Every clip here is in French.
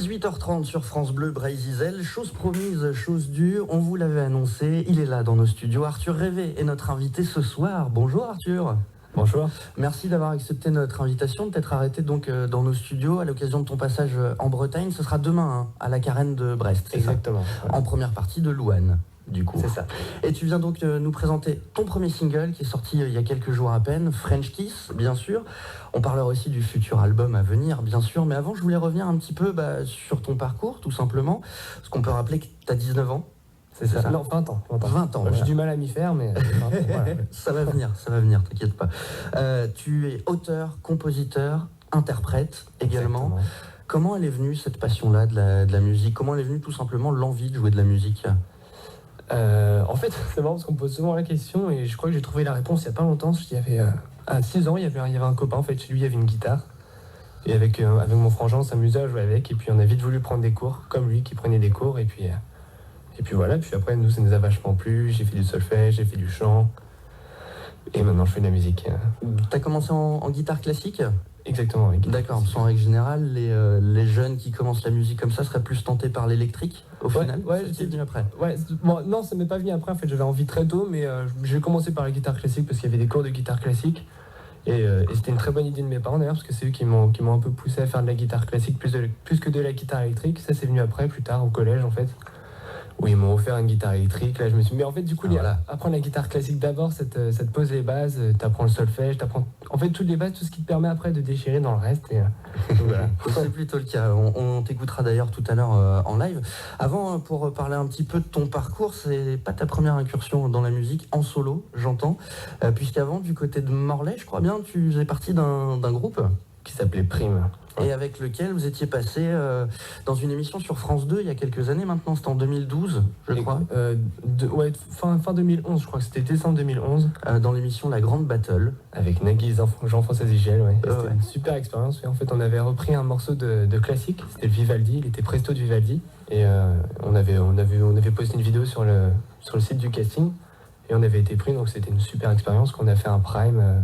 18h30 sur France Bleu, Bray-Zizel. Chose promise, chose due, on vous l'avait annoncé, il est là dans nos studios. Arthur Révé est notre invité ce soir. Bonjour Arthur. Bonjour. Merci d'avoir accepté notre invitation, de t'être arrêté donc dans nos studios à l'occasion de ton passage en Bretagne. Ce sera demain à la Carène de Brest. Exactement. Ouais. En première partie de Louane. Du coup. C'est ça. Et tu viens donc nous présenter ton premier single qui est sorti il y a quelques jours à peine, French Kiss, bien sûr. On parlera aussi du futur album à venir, bien sûr. Mais avant, je voulais revenir un petit peu sur ton parcours, tout simplement. Parce qu'on peut rappeler que tu as 19 ans. C'est ça. Non, 20 ans. 20 ans. J'ai du mal à m'y faire, mais 20 ans, voilà. Ça va venir, t'inquiète pas. Tu es auteur, compositeur, interprète également. Exactement. Comment elle est venue cette passion-là de la musique? Comment elle est venue tout simplement l'envie de jouer de la musique? En fait, c'est marrant parce qu'on me pose souvent la question et je crois que j'ai trouvé la réponse il n'y a pas longtemps. Il y avait, à 6 ans, il y avait un copain, en fait, chez lui, il y avait une guitare. Et avec mon frangin, on s'amusait à jouer avec. Et puis on a vite voulu prendre des cours, comme lui qui prenait des cours. Et puis voilà, puis après, nous, ça nous a vachement plu. J'ai fait du solfège, j'ai fait du chant. Et maintenant, je fais de la musique. T'as commencé en guitare classique? Exactement, oui. D'accord, en règle générale, les jeunes qui commencent la musique comme ça seraient plus tentés par l'électrique, au final? Ouais, c'est venu après. Ouais, bon, non, ça m'est pas venu après, en fait, j'avais envie très tôt, mais j'ai commencé par la guitare classique parce qu'il y avait des cours de guitare classique. Et c'était une très bonne idée de mes parents d'ailleurs, parce que c'est eux qui m'ont un peu poussé à faire de la guitare classique plus que de la guitare électrique. Ça, c'est venu après, plus tard, au collège, en fait. Où ils m'ont offert une guitare électrique, là je me suis... Mais en fait du coup, apprendre la guitare classique d'abord, ça te pose les bases, t'apprends le solfège, t'apprends... En fait toutes les bases, tout ce qui te permet après de déchirer dans le reste. Et, donc, voilà. C'est plutôt le cas, on t'écoutera d'ailleurs tout à l'heure en live. Avant, pour parler un petit peu de ton parcours, c'est pas ta première incursion dans la musique, en solo, j'entends. Puisqu'avant, du côté de Morlaix, je crois bien, tu faisais partie d'un groupe qui s'appelait Prime. Et avec lequel vous étiez passé dans une émission sur France 2 il y a quelques années maintenant, c'était en 2012, je crois. Fin 2011, je crois que c'était décembre 2011. Dans l'émission La Grande Battle. Avec Nagui, Jean-François Zigel, ouais. C'était une super expérience. En fait, on avait repris un morceau de classique, c'était le Vivaldi, il était Presto de Vivaldi. Et on avait posté une vidéo sur le site du casting, et on avait été pris, donc c'était une super expérience qu'on a fait un prime...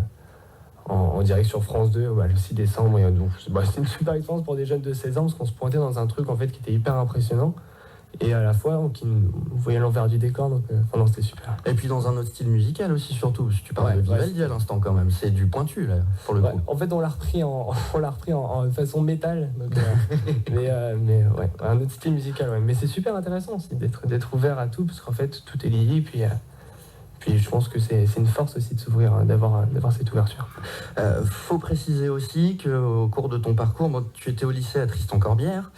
En direct sur France 2 le 6 décembre. Et donc, c'était une super expérience pour des jeunes de 16 ans parce qu'on se pointait dans un truc en fait qui était hyper impressionnant et à la fois on voyait l'envers du décor, donc c'était super. Et puis dans un autre style musical aussi surtout, parce que tu parles de Vivaldi à l'instant quand même, c'est du pointu là pour le coup. En fait on l'a repris en façon métal, donc, mais un autre style musical, mais c'est super intéressant aussi d'être ouvert à tout parce qu'en fait tout est lié, puis je pense que c'est une force aussi de s'ouvrir, d'avoir cette ouverture. Faut préciser aussi qu'au cours de ton parcours, tu étais au lycée à Tristan-Corbière,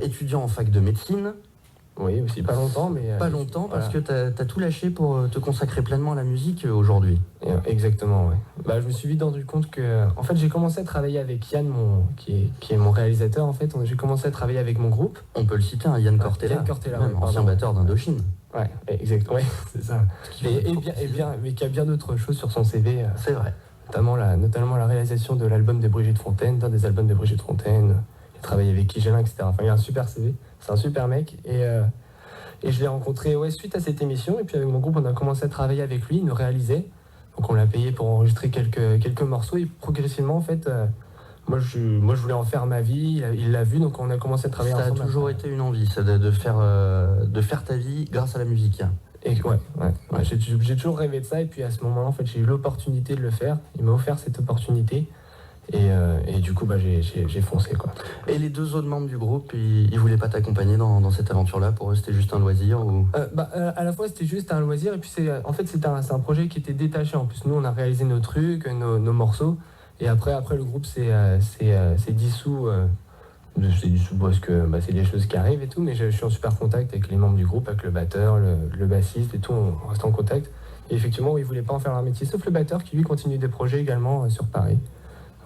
étudiant en fac de médecine. Oui, aussi pas longtemps, mais... Pas longtemps, parce que t'as tout lâché pour te consacrer pleinement à la musique aujourd'hui. Exactement, oui. Je me suis vite rendu compte que... En fait, j'ai commencé à travailler avec Yann, qui est mon réalisateur, en fait. J'ai commencé à travailler avec mon groupe. On peut le citer, Yann Cortella. Yann Cortella, ancien batteur d'Indochine. Ouais, exactement, c'est ça. Mais qui a bien d'autres choses sur son CV. C'est vrai. Notamment la réalisation de l'album de Brigitte Fontaine, d'un des albums de Brigitte Fontaine. Il a travaillé avec Kigelin, etc. Enfin, il a un super CV, c'est un super mec. Et je l'ai rencontré suite à cette émission. Et puis avec mon groupe, on a commencé à travailler avec lui, il nous réalisait. Donc on l'a payé pour enregistrer quelques morceaux. Et progressivement, en fait... Moi, je voulais en faire ma vie, il l'a vu, donc on a commencé à travailler ensemble. Ça a toujours été une envie, ça, de faire ta vie grâce à la musique. Et j'ai toujours rêvé de ça, et puis à ce moment-là, en fait, j'ai eu l'opportunité de le faire. Il m'a offert cette opportunité, et du coup, j'ai foncé, quoi. Et les deux autres membres du groupe, ils voulaient pas t'accompagner dans cette aventure-là? Pour eux, c'était juste un loisir ou... À la fois, c'était juste un loisir, et puis c'est un projet qui était détaché. En plus, nous, on a réalisé nos trucs, nos morceaux. Et après le groupe s'est dissous. C'est dissous parce que c'est des choses qui arrivent et tout, mais je suis en super contact avec les membres du groupe, avec le batteur, le bassiste et tout, on reste en contact. Et effectivement, ils ne voulaient pas en faire leur métier, sauf le batteur qui lui continue des projets également sur Paris.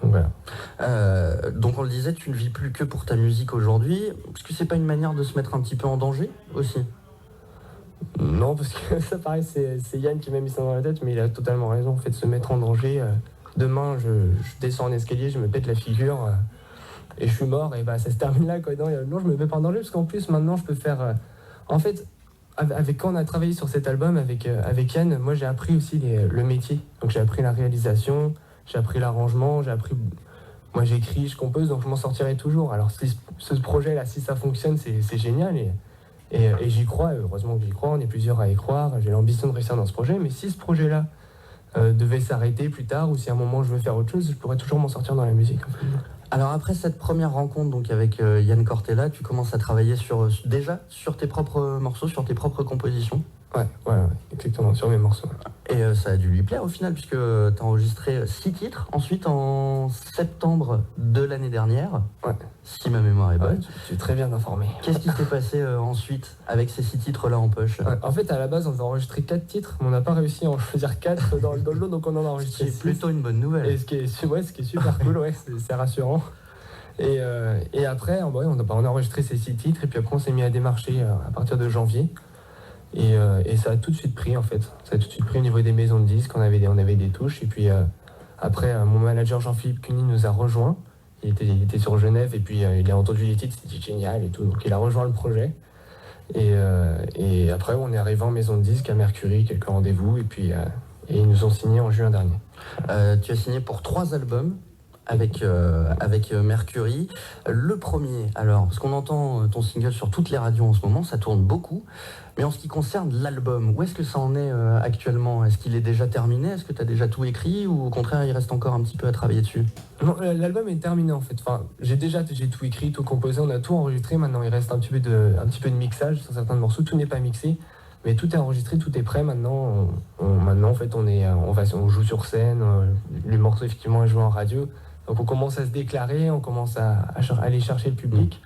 Donc voilà. Donc on le disait, tu ne vis plus que pour ta musique aujourd'hui. Est-ce que c'est pas une manière de se mettre un petit peu en danger aussi? Non, parce que ça paraît, c'est Yann qui m'a mis ça dans la tête, mais il a totalement raison, en fait, de se mettre en danger. Demain, je descends en escalier, je me pète la figure et je suis mort, et ça se termine là, quoi. Non, je me mets pas en danger, parce qu'en plus, maintenant, je peux faire... En fait, quand on a travaillé sur cet album avec Yann, moi, j'ai appris aussi le métier. Donc, j'ai appris la réalisation, j'ai appris l'arrangement, j'ai appris moi j'écris, je compose, donc je m'en sortirai toujours. Alors si ce projet-là, si ça fonctionne, c'est génial et j'y crois, heureusement que j'y crois, on est plusieurs à y croire, j'ai l'ambition de réussir dans ce projet, mais si ce projet-là devait s'arrêter plus tard ou si à un moment je veux faire autre chose, je pourrais toujours m'en sortir dans la musique. En fait. Alors après cette première rencontre donc avec Yann Cortella, tu commences à travailler déjà sur tes propres morceaux, sur tes propres compositions? Ouais, exactement, sur mes morceaux. Et ça a dû lui plaire au final, puisque tu as enregistré 6 titres, ensuite en septembre de l'année dernière, si ma mémoire est bonne. Tu es très bien informé. Qu'est-ce qui s'est passé ensuite avec ces 6 titres-là en poche? En fait, à la base, on devait enregistrer 4 titres, mais on n'a pas réussi à en choisir 4 dans le lot, donc on en a enregistré 6. C'est plutôt une bonne nouvelle. Et ce qui est super cool, c'est rassurant. Et après, on a enregistré ces 6 titres, et puis après on s'est mis à démarcher à partir de janvier. Et ça a tout de suite pris en fait. Ça a tout de suite pris au niveau des maisons de disques, on avait des touches. Et puis après, mon manager Jean-Philippe Cuny nous a rejoints. Il était sur Genève et puis il a entendu les titres, c'était génial et tout. Donc il a rejoint le projet. Et après, on est arrivé en maison de disques à Mercury, quelques rendez-vous. Et ils nous ont signé en juin dernier. Tu as signé pour 3 albums avec Mercury. Le premier, alors, parce qu'on entend ton single sur toutes les radios en ce moment, ça tourne beaucoup. Mais en ce qui concerne l'album, où est-ce que ça en est actuellement? Est-ce qu'il est déjà terminé? Est-ce que tu as déjà tout écrit? Ou au contraire, il reste encore un petit peu à travailler dessus? Non, l'album est terminé en fait. Enfin, j'ai tout écrit, tout composé, on a tout enregistré. Maintenant, il reste un petit peu de mixage sur certains morceaux. Tout n'est pas mixé, mais tout est enregistré, tout est prêt. Maintenant, en fait, on joue sur scène. Les morceaux, effectivement, est joué en radio. Donc, on commence à se déclarer, on commence à aller chercher le public.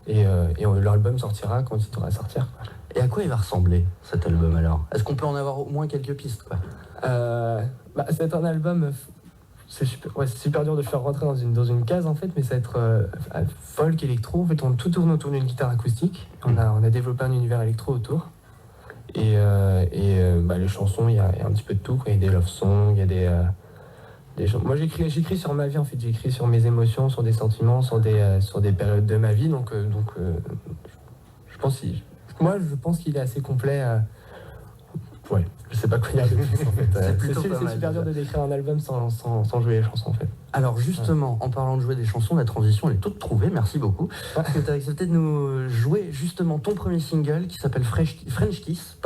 Et l'album sortira quand il devra sortir. Et à quoi il va ressembler cet album alors? Est-ce qu'on peut en avoir au moins quelques pistes quoi? C'est un album, c'est super dur de faire rentrer dans une case en fait, mais ça va être folk, électro. En fait, tout tourne autour d'une guitare acoustique. On a développé un univers électro autour. Et les chansons, il y a un petit peu de tout. Il y a des love songs, il y a des chansons. Moi, j'écris sur ma vie en fait. J'écris sur mes émotions, sur des sentiments, sur des périodes de ma vie. Donc je pense qu'il est assez complet. Je sais pas quoi dire de plus en fait. C'est super dur de décrire un album sans jouer les chansons en fait. Alors justement, en parlant de jouer des chansons, la transition elle est toute trouvée, merci beaucoup. Parce que tu as accepté de nous jouer justement ton premier single qui s'appelle French Kiss.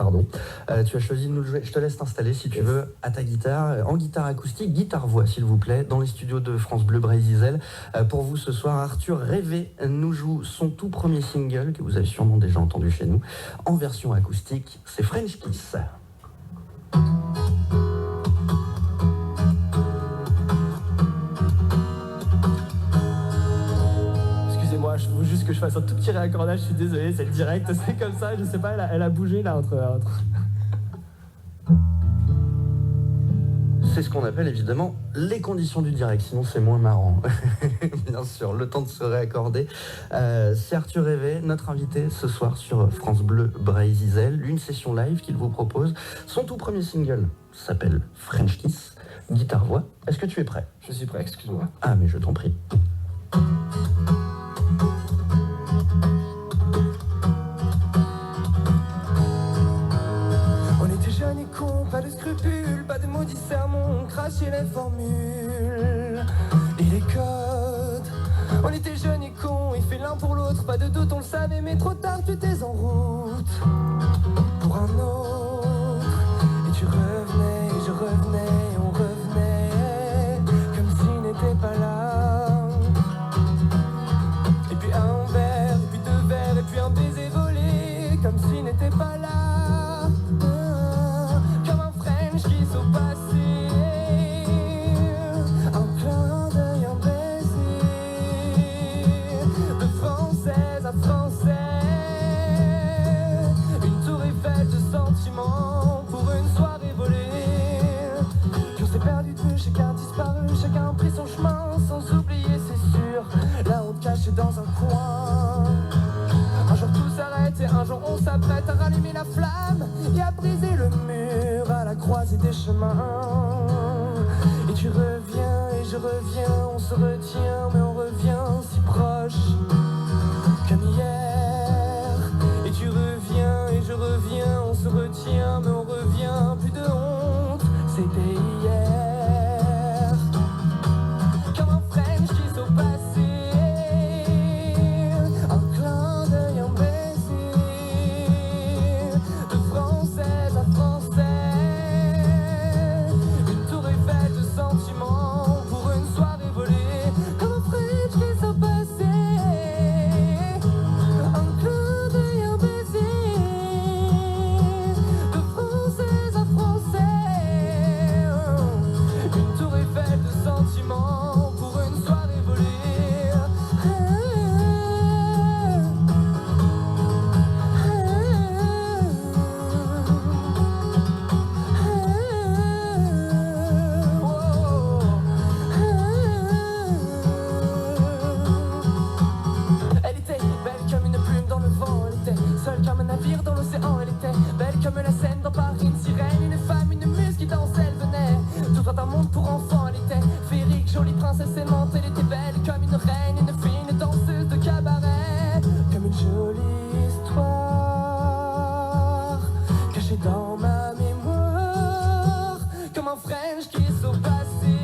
Tu as choisi de nous le jouer, je te laisse t'installer si tu veux à ta guitare, en guitare acoustique, guitare-voix s'il vous plaît, dans les studios de France Bleu Brésil. Pour vous ce soir, Arthur Révé nous joue son tout premier single que vous avez sûrement déjà entendu chez nous, en version acoustique, c'est French Kiss. Excusez-moi, je veux juste que je fasse un tout petit réaccordage, je suis désolé, c'est le direct, c'est comme ça, je sais pas, elle a bougé là entre... C'est ce qu'on appelle évidemment les conditions du direct, sinon c'est moins marrant. Bien sûr, le temps de se réaccorder. C'est Arthur Révé, notre invité ce soir sur France Bleu Brésil, une session live qu'il vous propose. Son tout premier single s'appelle French Kiss, guitare-voix. Est-ce que tu es prêt? Je suis prêt, excuse-moi. Ah mais je t'en prie. Jeune et con, pas de scrupules, pas de maudits sermons, cracher les formules et les codes. On était jeunes et cons, il fait l'un pour l'autre, pas de doute, on le savait, mais trop tard, tu étais en route pour un autre. Et tu revenais, et je revenais, on revenait, comme s'il n'était pas là. Et puis un verre, et puis 2 verres, et puis un baiser volé, comme s'il n'était pas là. Au passé, un clin d'œil, un baiser, de française à français, une tour Eiffel de sentiments pour une soirée volée. Puis on s'est perdu de vue, chacun disparu, chacun a pris son chemin, sans oublier c'est sûr, la honte cachée dans un coin. Un jour tout s'arrête et un jour on s'apprête à rallumer la flamme et à briser le mur à la croisée des chemins. Et tu reviens et je reviens, on se retient mais on revient si proche comme hier. Et tu reviens et je reviens, on se retient mais on revient, plus de honte, c'était hier. Comme un French kiss au dans ma mémoire, comme un French kiss au passé,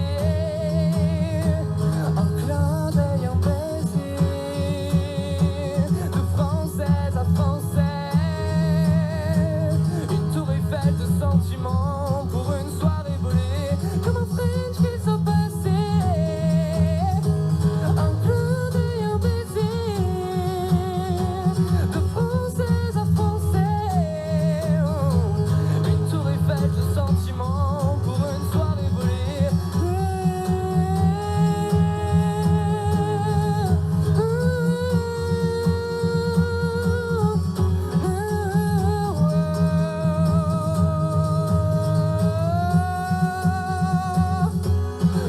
un clin d'œil, un baiser, de française à français, une tour Eiffel de sentiments pour une soirée volée, comme un French kiss au passé, un clin d'œil, un baiser, de française à français, une tour Eiffel de sentiments pour une soirée volée.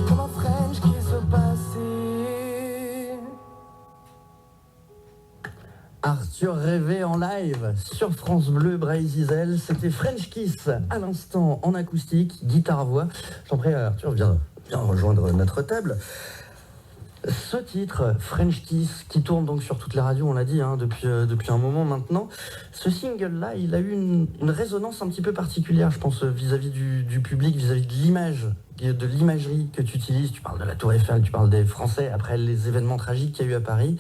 Comme un French qui se passait. Arthur Rêvé en live sur France Bleu Brésil, c'était French Kiss à l'instant en acoustique, guitare-voix. J'en prie Arthur, viens rejoindre notre table. Ce titre, French Kiss, qui tourne donc sur toutes les radios, on l'a dit, depuis un moment maintenant, ce single-là, il a eu une résonance un petit peu particulière, je pense, vis-à-vis du public, vis-à-vis de l'image, de l'imagerie que tu utilises. Tu parles de la Tour Eiffel, tu parles des Français, après les événements tragiques qu'il y a eu à Paris.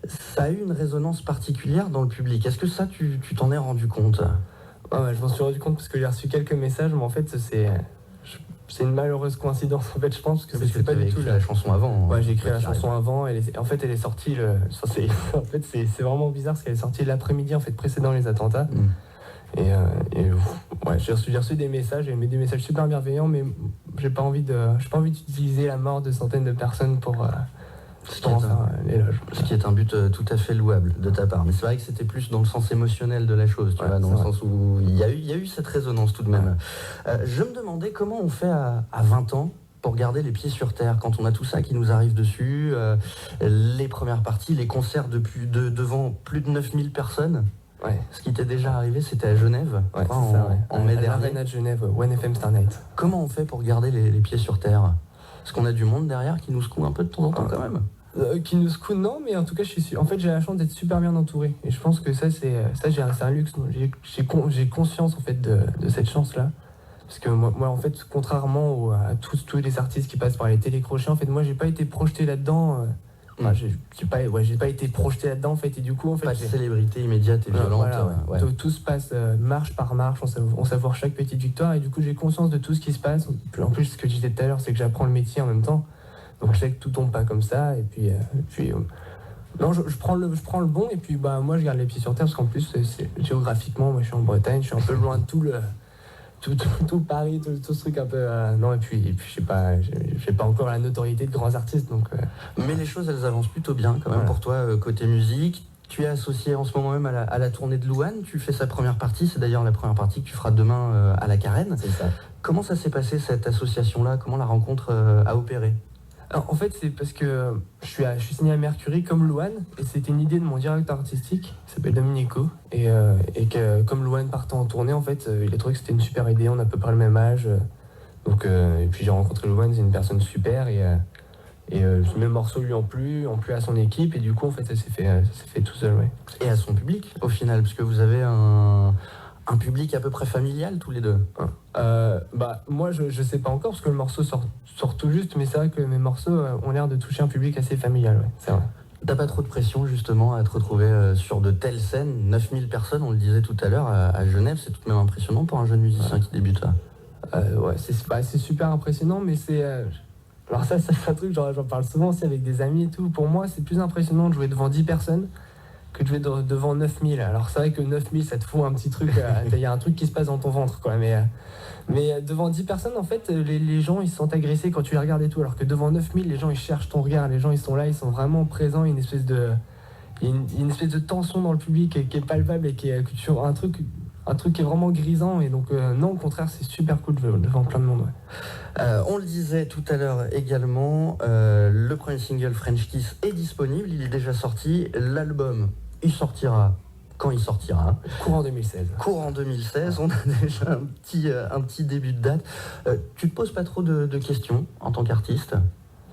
Ça a eu une résonance particulière dans le public. Est-ce que ça, tu t'en es rendu compte ? Ouais, je m'en suis rendu compte parce que j'ai reçu quelques messages, mais en fait, c'est une malheureuse coïncidence, en fait, je pense, parce que c'est pas du tout la chanson avant. Ouais, j'ai écrit la chanson avant, elle est sortie en fait, c'est vraiment bizarre parce qu'elle est sortie l'après-midi, en fait, précédant les attentats. Ouais, j'ai reçu des messages, mais des messages super bienveillants, mais j'ai pas envie d'utiliser la mort de centaines de personnes pour en faire l'éloge. Ce qui est un but tout à fait louable de ta part. Mais c'est vrai que c'était plus dans le sens émotionnel de la chose, tu vois, dans le sens où il y a eu cette résonance tout de même. Je me demandais comment on fait à 20 ans pour garder les pieds sur terre quand on a tout ça qui nous arrive dessus, les premières parties, les concerts devant plus de 9000 personnes. Ouais. Ce qui t'est déjà arrivé, c'était à Genève, en mai dernier. L'Arena de Genève, One FM Star Night. Comment on fait pour garder les pieds sur terre ? Parce qu'on a du monde derrière qui nous secoue un peu de temps en temps quand même. Qui nous secoue, non, mais en tout cas, en fait, j'ai la chance d'être super bien entouré. Et je pense que c'est un luxe. J'ai conscience en fait de cette chance-là. Parce que moi en fait, contrairement à tous les artistes qui passent par les télécrochets, en fait, moi, j'ai pas été projeté là-dedans. J'ai pas été projeté là-dedans en fait, et du coup en fait pas de célébrité immédiate et violente. Voilà, Tout se passe marche par marche, on savoure chaque petite victoire, et du coup j'ai conscience de tout ce qui se passe. En plus, ce que je disais tout à l'heure, c'est que j'apprends le métier en même temps, donc je sais que tout tombe pas comme ça, et puis non, je prends le bon, et puis moi je garde les pieds sur terre, parce qu'en plus géographiquement, moi je suis en Bretagne, je suis un peu loin de tout Paris, tout ce truc un peu... non, et puis j'ai pas encore la notoriété de grands artistes, donc... Mais les choses, elles avancent plutôt bien, quand même, pour toi, côté musique. Tu es associé en ce moment même à la tournée de Louane. Tu fais sa première partie, c'est d'ailleurs la première partie que tu feras demain à la Carène. C'est ça. Comment ça s'est passé, cette association-là ? Comment la rencontre a opéré ? Alors, en fait, c'est parce que je suis signé à Mercury comme Louane, et c'était une idée de mon directeur artistique, qui s'appelle Dominico, et que comme Louane partait en tournée, en fait, il a trouvé que c'était une super idée, on a à peu près le même âge, et puis j'ai rencontré Louane, c'est une personne super, et mes morceaux lui ont plu à son équipe, et du coup, en fait, ça s'est fait tout seul, ouais. Et à son public, au final, parce que vous avez un public à peu près familial tous les deux. Moi je sais pas encore parce que le morceau sort tout juste, mais c'est vrai que mes morceaux ont l'air de toucher un public assez familial, ouais, c'est vrai. T'as pas trop de pression justement à te retrouver sur de telles scènes, 9000 personnes, on le disait tout à l'heure, à Genève, c'est tout de même impressionnant pour un jeune musicien qui débute là. Ouais, c'est super impressionnant, mais c'est... Alors ça c'est un truc, j'en parle souvent aussi avec des amis et tout. Pour moi, c'est plus impressionnant de jouer devant 10 personnes que de jouer devant 9000. Alors c'est vrai que 9000, ça te fout un petit truc, il y a un truc qui se passe dans ton ventre, quoi. Mais devant 10 personnes, en fait, les gens, ils se sentent agressés quand tu les regardes et tout. Alors que devant 9000, les gens, ils cherchent ton regard, les gens, ils sont là, ils sont vraiment présents. Il y a une espèce de tension dans le public qui est palpable et un truc qui est vraiment grisant. Et donc, non, au contraire, c'est super cool devant plein de monde, ouais. On le disait tout à l'heure également, le premier single French Kiss est disponible, il est déjà sorti. L'album, il sortira quand il sortira. Courant 2016. Courant 2016, on a déjà un petit début de date. Tu te poses pas trop de questions en tant qu'artiste,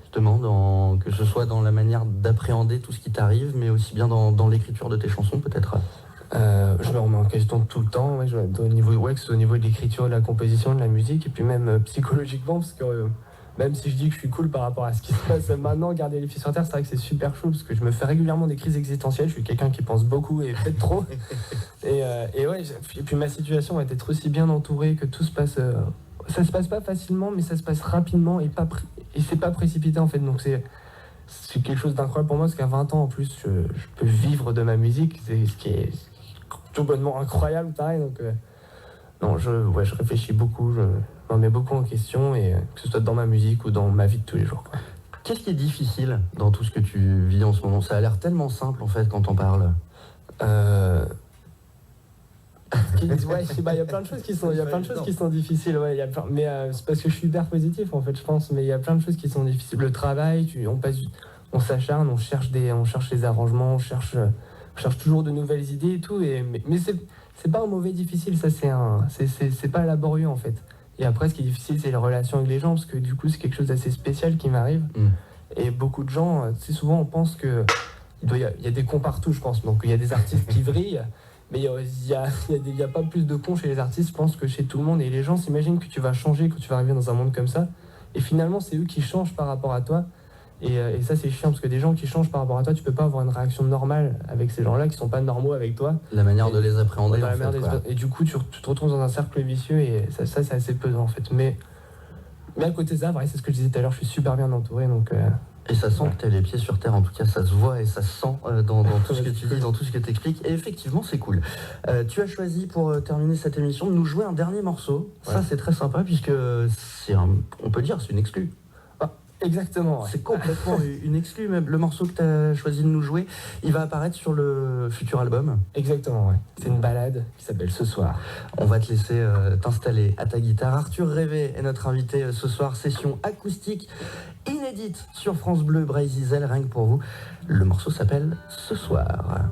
justement, que ce soit dans la manière d'appréhender tout ce qui t'arrive, mais aussi bien dans l'écriture de tes chansons peut-être? Je me remets en question tout le temps, ouais, au niveau, que ce soit au niveau de l'écriture, de la composition, de la musique, et puis même psychologiquement, parce que même si je dis que je suis cool par rapport à ce qui se passe maintenant, garder les pieds sur terre, c'est vrai que c'est super chaud, parce que je me fais régulièrement des crises existentielles, je suis quelqu'un qui pense beaucoup et peut-être trop. Et puis ma situation va être aussi bien entourée que tout se passe... ça se passe pas facilement, mais ça se passe rapidement et c'est pas précipité en fait, donc c'est quelque chose d'incroyable pour moi, parce qu'à 20 ans en plus, je peux vivre de ma musique, c'est ce qui est tout bonnement incroyable, pareil. Donc, non, je réfléchis beaucoup, je m'en mets beaucoup en question, et que ce soit dans ma musique ou dans ma vie de tous les jours, quoi. Qu'est-ce qui est difficile dans tout ce que tu vis en ce moment? Ça a l'air tellement simple en fait quand on parle. Il y a plein de choses qui sont difficiles, ouais, mais c'est parce que je suis hyper positif en fait, je pense, mais il y a plein de choses qui sont difficiles. Le travail, on s'acharne, on cherche les arrangements, on cherche toujours de nouvelles idées et tout, mais c'est pas un mauvais difficile, ça c'est pas laborieux en fait. Et après, ce qui est difficile, c'est les relations avec les gens, parce que du coup, c'est quelque chose d'assez spécial qui m'arrive. Et beaucoup de gens, souvent on pense que il y a des cons partout, je pense, donc il y a des artistes qui vrillent. Mais il y a pas plus de cons chez les artistes, je pense, que chez tout le monde. Et les gens s'imaginent que tu vas changer, que tu vas arriver dans un monde comme ça. Et finalement, c'est eux qui changent par rapport à toi. Et ça, c'est chiant, parce que des gens qui changent par rapport à toi, tu peux pas avoir une réaction normale avec ces gens-là qui sont pas normaux avec toi. La manière de les appréhender, et du coup, tu te retrouves dans un cercle vicieux, et ça c'est assez pesant, en fait. Mais à côté de ça, c'est ce que je disais tout à l'heure, je suis super bien entouré, donc... Et ça sent que tu as les pieds sur terre, en tout cas ça se voit et ça se sent dans tout ce que tu dis, dans tout ce que tu expliques. Et effectivement, c'est cool. Tu as choisi pour terminer cette émission de nous jouer un dernier morceau. Ouais. Ça, c'est très sympa puisque on peut dire, c'est une exclue. Exactement. Ouais. C'est complètement une exclue, même le morceau que tu as choisi de nous jouer, il va apparaître sur le futur album. Exactement, ouais. C'est une balade qui s'appelle Ce Soir. On va te laisser t'installer à ta guitare. Arthur Révé est notre invité ce soir, session acoustique inédite sur France Bleu, Bray-Zizel, rien que pour vous. Le morceau s'appelle Ce Soir.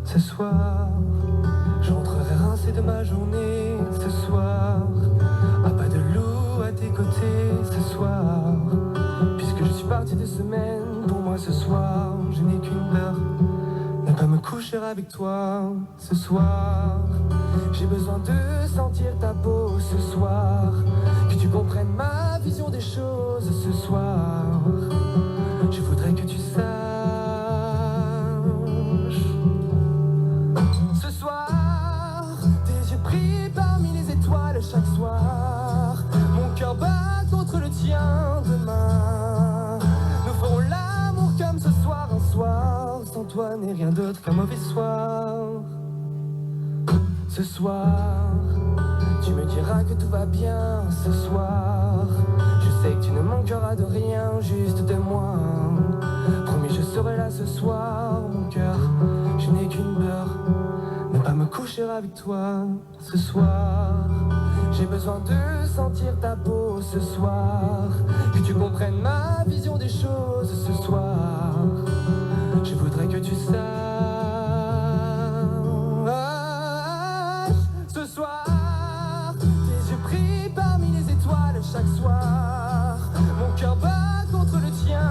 Ce soir, je rentrerai rincé de ma journée. Ce soir, à pas de loup à tes côtés. Ce soir, puisque je suis parti de semaine, pour moi ce soir, je n'ai qu'une peur, ne pas me coucher avec toi. Ce soir, j'ai besoin de sentir ta peau. Ce soir, que tu comprennes ma vision des choses. Ce soir, je voudrais que tu saches. Ce soir, tes yeux brillent parmi les étoiles chaque soir. Mon cœur bat contre le tien demain. Nous ferons l'amour comme ce soir, un soir sans toi n'est rien d'autre qu'un mauvais soir. Ce soir, tu me diras que tout va bien. Ce soir, je sais que tu ne manqueras de rien, juste de moi. Promis, je serai là ce soir, mon cœur, je n'ai qu'une peur, ne pas me coucher avec toi. Ce soir, j'ai besoin de sentir ta peau. Ce soir, que tu comprennes ma vision des choses. Ce soir, je voudrais que tu saches. Ce soir, tes yeux brillent parmi les étoiles chaque soir. Mon cœur bat contre le tien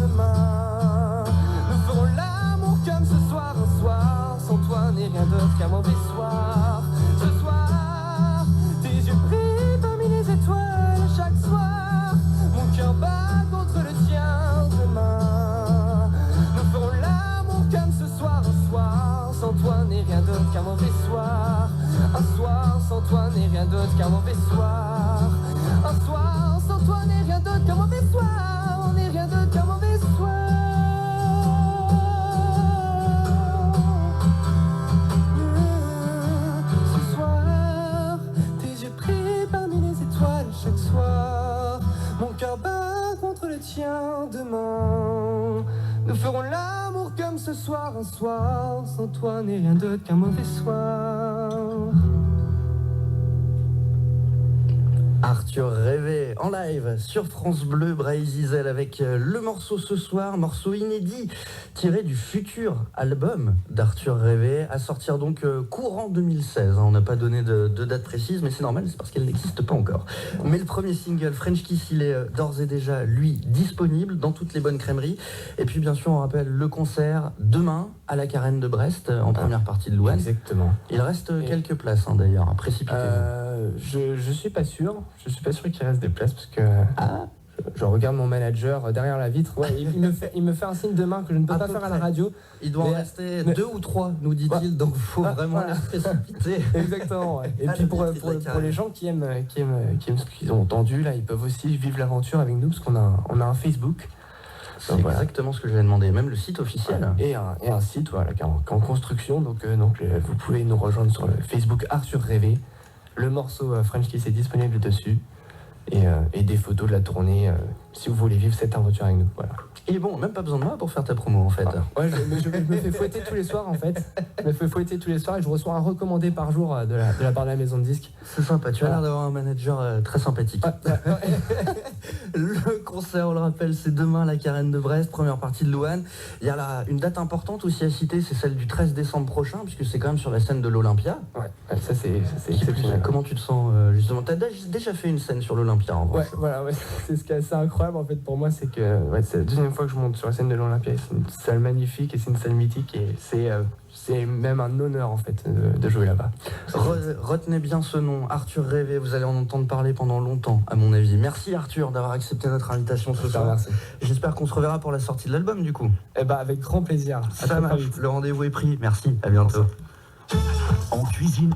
demain. Nous ferons l'amour comme ce soir, un soir sans toi n'est rien d'autre qu'un mauvais soir. Ce soir, tes yeux brillent parmi les étoiles chaque soir. Mon cœur bat contre le tien demain. Nous ferons l'amour comme ce soir, un soir sans toi n'est rien d'autre qu'un mauvais soir. Un soir sans toi n'est rien d'autre qu'un mauvais soir. Un soir sans toi n'est rien d'autre qu'un mauvais soir. N'est rien d'autre qu'un mauvais soir. Ce soir, tes yeux brillent parmi les étoiles chaque soir. Mon cœur bat contre le tien demain. Nous ferons l'amour comme ce soir, un soir sans toi n'est rien d'autre qu'un mauvais soir. Arthur Rêvé en live sur France Bleu, Bray-Zizel avec le morceau ce soir, morceau inédit tiré du futur album d'Arthur Rêvé, à sortir donc courant 2016. On n'a pas donné de date précise, mais c'est normal, c'est parce qu'elle n'existe pas encore. Mais le premier single, French Kiss, il est d'ores et déjà, lui, disponible dans toutes les bonnes crèmeries. Et puis bien sûr, on rappelle le concert demain à la Carène de Brest, en première partie de Louane. Exactement. Il reste quelques places d'ailleurs, précipitez-vous. Je suis pas sûr. Je suis pas sûr qu'il reste des places parce que je regarde mon manager derrière la vitre. Ouais, il me fait un signe de main que je ne peux pas faire à la radio. Il doit en rester 2 ou 3, nous dit-il, donc il faut vraiment les précipiter. Exactement. Ouais. Et puis pour les gens qui aiment ce qu'ils ont entendu, là, ils peuvent aussi vivre l'aventure avec nous parce qu'on a un Facebook. C'est exactement ce que je vais demander, même le site officiel. Et un site qui est en construction, donc vous pouvez nous rejoindre sur le Facebook Arthur Rêvé. Le morceau French Kiss est disponible dessus et des photos de la tournée si vous voulez vivre cette aventure avec nous. Voilà. Et bon, même pas besoin de moi pour faire ta promo en fait. Ouais, je me fais fouetter tous les soirs en fait. Je me fais fouetter tous les soirs et je reçois un recommandé par jour de la part de la maison de disques. C'est sympa, tu as l'air d'avoir un manager très sympathique. Le concert, on le rappelle, c'est demain à la Carène de Brest, première partie de Louane. Il y a là une date importante aussi à citer, c'est celle du 13 décembre prochain, puisque c'est quand même sur la scène de l'Olympia. Ouais, ça c'est exceptionnel. Comment tu te sens justement? Tu as déjà fait une scène sur l'Olympia en vrai. Ouais, c'est ce qui est assez incroyable en fait pour moi, c'est que c'est la deuxième fois que je monte sur la scène de l'Olympia. C'est une salle magnifique et c'est une salle mythique et c'est même un honneur en fait de jouer là-bas. Retenez bien ce nom, Arthur Rêvé, vous allez en entendre parler pendant longtemps à mon avis. Merci Arthur d'avoir accepté notre invitation ce soir. Merci. J'espère qu'on se reverra pour la sortie de l'album du coup. Avec grand plaisir. Ça marche, le rendez-vous est pris, merci, à bientôt. En cuisine,